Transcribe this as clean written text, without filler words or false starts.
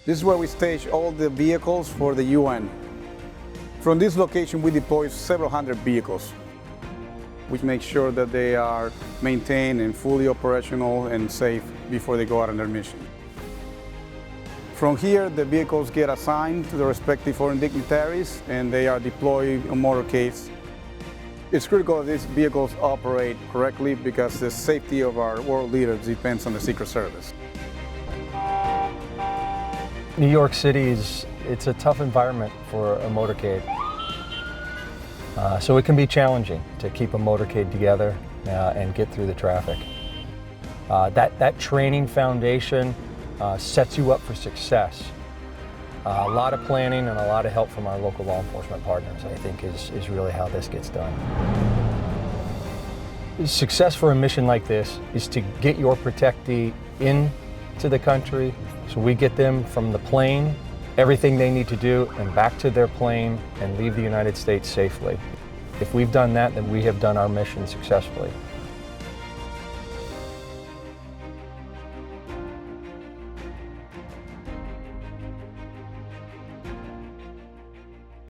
This is where we stage all the vehicles for the UN. From this location, we deploy several hundred vehicles. We make sure that they are maintained and fully operational and safe before they go out on their mission. From here, the vehicles get assigned to the respective foreign dignitaries and they are deployed on motorcades. It's critical that these vehicles operate correctly because the safety of our world leaders depends on the Secret Service. New York City it's a tough environment for a motorcade. So it can be challenging to keep a motorcade together and get through the traffic. That training foundation sets you up for success. A lot of planning and a lot of help from our local law enforcement partners, I think, is really how this gets done. Success for a mission like this is to get your protectee into the country, so we get them from the plane, everything they need to do, and back to their plane and leave the United States safely. If we've done that, then we have done our mission successfully.